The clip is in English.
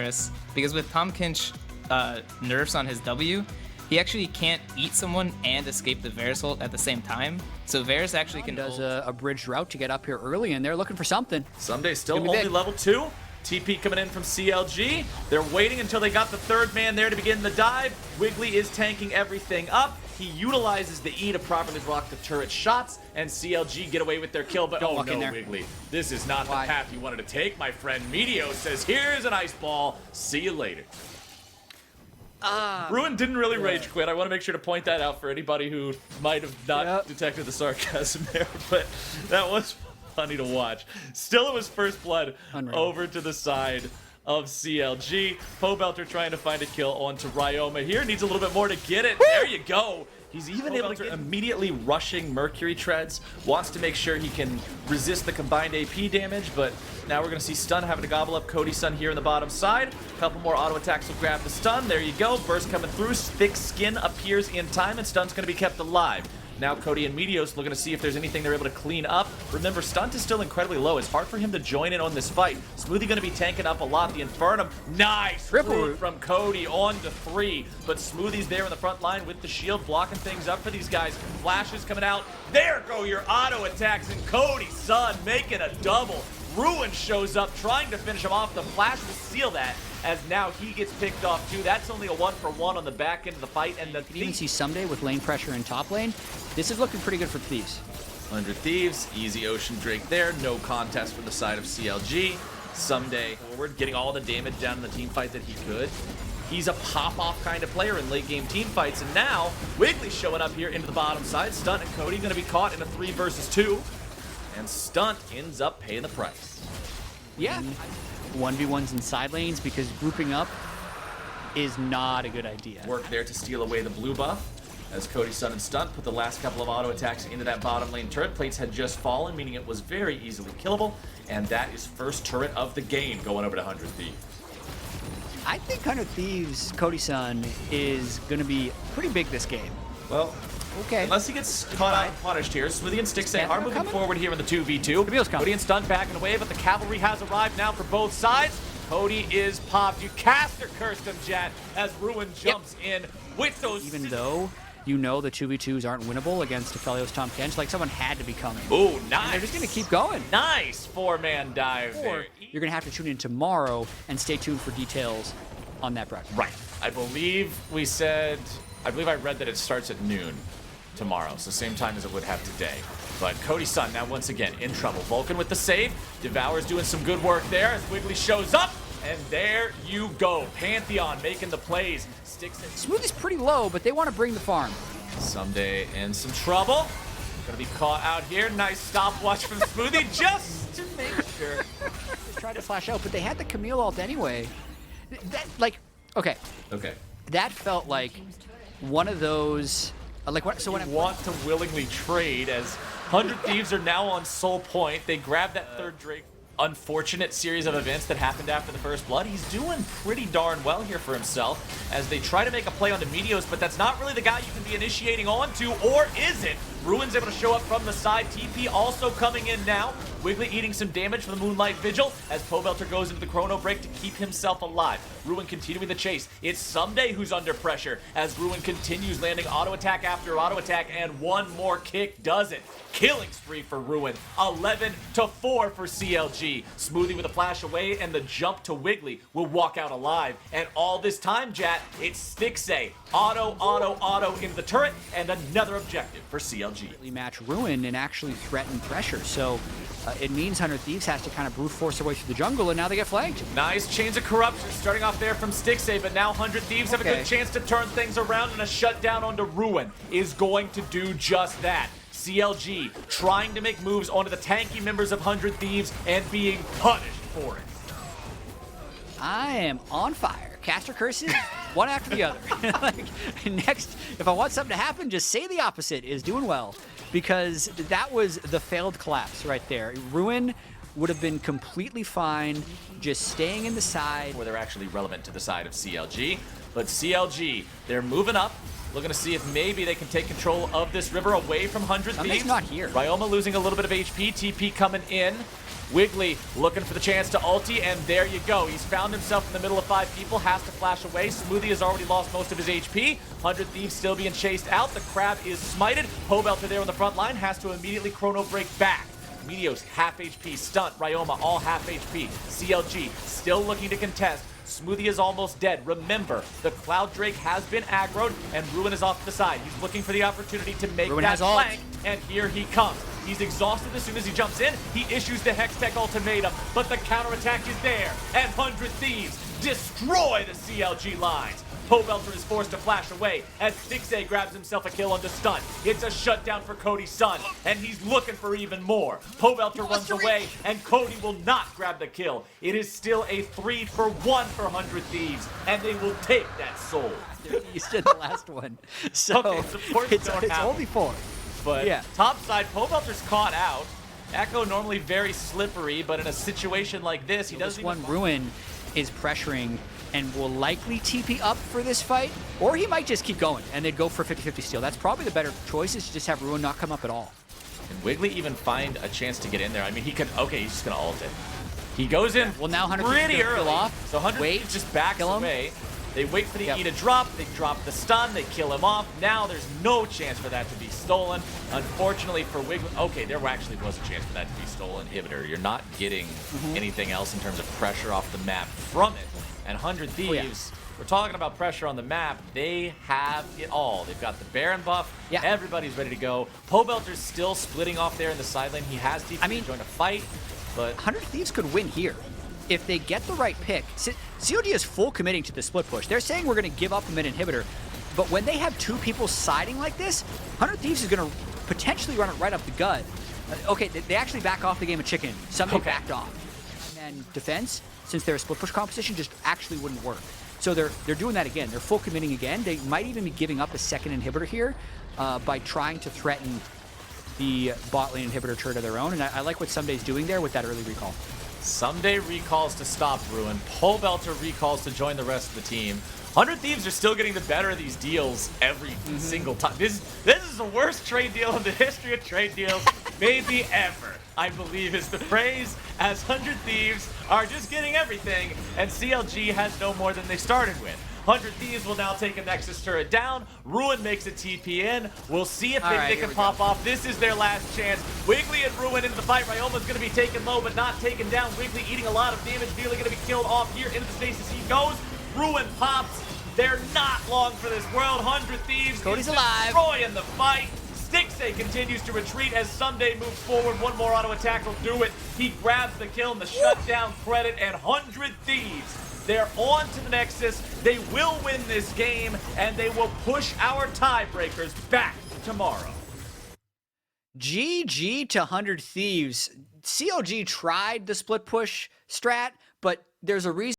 dangerous because with Tahm Kench nerfs on his W, he actually can't eat someone and escape the Varus ult at the same time. So Varus actually can does a bridged route to get up here early, and they're looking for something. Someday still only level 2. TP coming in from CLG. They're waiting until they got the third man there to begin the dive. Wiggly is tanking everything up. He utilizes the E to properly block the turret shots, and CLG get away with their kill, but oh no, Wiggly. This is not the path you wanted to take, my friend. Meteo says, here's an ice ball. See you later. Ruin didn't really rage quit. I want to make sure to point that out for anybody who might have not detected the sarcasm there, but that was funny to watch. Still, it was first blood over to the side of CLG. Pobelter trying to find a kill onto Ryoma here. Needs a little bit more to get it. There you go. He's even able to immediately rushing Mercury Treads. Wants to make sure he can resist the combined AP damage, but now we're going to see Stun having to gobble up Cody Sun here in the bottom side. A couple more auto attacks will grab the Stun. There you go. Burst coming through. Thick Skin appears in time, and Stun's going to be kept alive. Now Cody and Meteos looking to see if there's anything they're able to clean up. Remember, Stunt is still incredibly low. It's hard for him to join in on this fight. Smoothie going to be tanking up a lot. The Infernum, nice triple from Cody on to 3. But Smoothie's there in the front line with the shield, blocking things up for these guys. Flashes coming out. There go your auto attacks, and Cody Sun making a double. Ruin shows up, trying to finish him off. The flash will seal that, as now he gets picked off too. That's only a 1-for-1 on the back end of the fight. And the you can see Someday with lane pressure in top lane. This is looking pretty good for Thieves. 100 Thieves, easy Ocean Drake there. No contest for the side of CLG. Someday forward, getting all the damage down in the team fight that he could. He's a pop-off kind of player in late-game team fights, and now Wiggly showing up here into the bottom side. Stunt and Cody going to be caught in a 3 versus 2, and Stunt ends up paying the price. Yeah. 1v1s in side lanes because grouping up is not a good idea. Work there to steal away the blue buff as Cody, Sun, and Stunt put the last couple of auto attacks into that bottom lane turret. Plates had just fallen, meaning it was very easily killable, and that is first turret of the game going over to 100 Thieves. I think 100 Thieves, Cody Sun, is going to be pretty big this game. Well, okay. Unless he gets caught out and punished here. Smoothie and Stixay are moving forward here in the 2v2. Cody and Stunt backing away, but the cavalry has arrived now for both sides. Cody is popped. You caster cursed him, Jet, as Ruin jumps in with those. Even though you know the 2v2s aren't winnable against Aphelios Tahm Kench, like someone had to be coming. Oh, nice. And they're just going to keep going. Nice 4-man dive there. You're going to have to tune in tomorrow and stay tuned for details on that broadcast. Right. I believe we said, I read that it starts at noon tomorrow, so same time as it would have today. But Cody Sun now once again in trouble. Vulcan with the save. Devour's doing some good work there as Wiggly shows up. And there you go. Pantheon making the plays. Smoothie's pretty low, but they want to bring the farm. Someday in some trouble. Gonna be caught out here. Nice stopwatch from Smoothie just to make sure. They tried to flash out, but they had the Camille ult anyway. That, like, okay. Okay. That felt like one of those. Like what? So when I want to willingly trade, as 100 Thieves are now on sole point. They grab that third Drake. Unfortunate series of events that happened after the first blood. He's doing pretty darn well here for himself as they try to make a play onto Meteos, but that's not really the guy you can be initiating onto, or is it? Ruin's able to show up from the side. TP also coming in now. Wiggly eating some damage from the Moonlight Vigil as Pobelter goes into the Chrono Break to keep himself alive. Ruin continuing the chase. It's Someday who's under pressure as Ruin continues landing auto attack after auto attack, and one more kick does it. Killing spree for Ruin. 11-4 for CLG. Smoothie with a flash away, and the jump to Wiggly will walk out alive. And all this time, Jat, it's Stixay. Auto into the turret, and another objective for CLG. Match Ruin and actually threaten pressure. So it means 100 Thieves has to kind of brute force their way through the jungle, and now they get flanked. Nice Chains of Corruption starting off there from Stixay, but now 100 Thieves have a good chance to turn things around, and a shutdown onto Ruin is going to do just that. CLG trying to make moves onto the tanky members of 100 Thieves and being punished for it. I am on fire. Caster curses, one after the other. Like, next, if I want something to happen, just say the opposite is doing well. Because that was the failed collapse right there. Ruin would have been completely fine just staying in the side. Where they're actually relevant to the side of CLG. But CLG, they're moving up. Looking to see if maybe they can take control of this river away from 100 Thieves. Not here. Ryoma losing a little bit of HP. TP coming in. Wiggly looking for the chance to ulti, and there you go. He's found himself in the middle of 5 people, has to flash away. Smoothie has already lost most of his HP. 100 Thieves still being chased out. The Crab is smited. Pobelter there on the front line has to immediately chrono break back. Meteos half HP, Stunt, Ryoma all half HP. CLG still looking to contest. Smoothie is almost dead. Remember, the Cloud Drake has been aggroed, and Ruin is off to the side. He's looking for the opportunity to make Ruin that has ult. flank, and here he comes. He's exhausted as soon as he jumps in. He issues the Hextech ultimatum, but the counterattack is there, and 100 Thieves destroy the CLG lines. Pobelter is forced to flash away as Stixay grabs himself a kill onto Stunt. It's a shutdown for Cody's son, and he's looking for even more. Pobelter runs away, and Cody will not grab the kill. It is still a 3-for-1 for 100 Thieves, and they will take that soul. You said the last one. So Okay, supports it's don't happen. only 4. But Yeah. top side, Pobelter's caught out. Echo normally very slippery, but in a situation like this, he doesn't This even... one, Ruin is pressuring and will likely TP up for this fight, or he might just keep going and they'd go for 50-50 steal. That's probably the better choice, is to just have Ruin not come up at all. Can Wiggly even find a chance to get in there? I mean, he could... Okay, he's just going to ult it. He goes in Well, now 100 pretty Thieves early. kill off. So 100 Wait, Thieves just backs kill him. away. They wait for the Yep. E to drop. They drop the stun. They kill him off. Now there's no chance for that to be stolen. Unfortunately for Wiggly... Okay, there actually was a chance for that to be stolen. Inhibitor, you're not getting anything else in terms of pressure off the map from it. And 100 Thieves... We're talking about pressure on the map. They have it all. They've got the Baron buff. Yeah. Everybody's ready to go. Pobelter's still splitting off there in the side lane. He has TP to join a fight, but 100 Thieves could win here if they get the right pick. CLG is full committing to the split push. They're saying we're going to give up a mid inhibitor, but when they have 2 people siding like this, 100 Thieves is going to potentially run it right up the gut. Okay, they actually back off the game of chicken. Somebody backed off. And defense, since they're a split push composition, just actually wouldn't work. So they're doing that again. They're full committing again. They might even be giving up a second inhibitor here by trying to threaten the bot lane inhibitor turret of their own. And I like what Someday's doing there with that early recall. Someday recalls to stop Ruin. Pobelter recalls to join the rest of the team. 100 Thieves are still getting the better of these deals every single time. This is the worst trade deal in the history of trade deals, maybe ever, I believe is the phrase, as 100 Thieves are just getting everything, and CLG has no more than they started with. 100 Thieves will now take a Nexus turret down. Ruin makes a TP in. We'll see if they can pop off. This is their last chance. Wiggly and Ruin into the fight. Ryoma's going to be taken low, but not taken down. Wiggly eating a lot of damage. Nearly going to be killed off here. Into the stasis he goes. Ruin pops. They're not long for this world. 100 Thieves Cody's alive. Destroying the fight. Stixay continues to retreat as Someday moves forward. One more auto attack will do it. He grabs the kill and the shutdown credit, and 100 Thieves. They're on to the Nexus. They will win this game, and they will push our tiebreakers back tomorrow. GG to 100 Thieves. CLG tried the split push strat, but there's a reason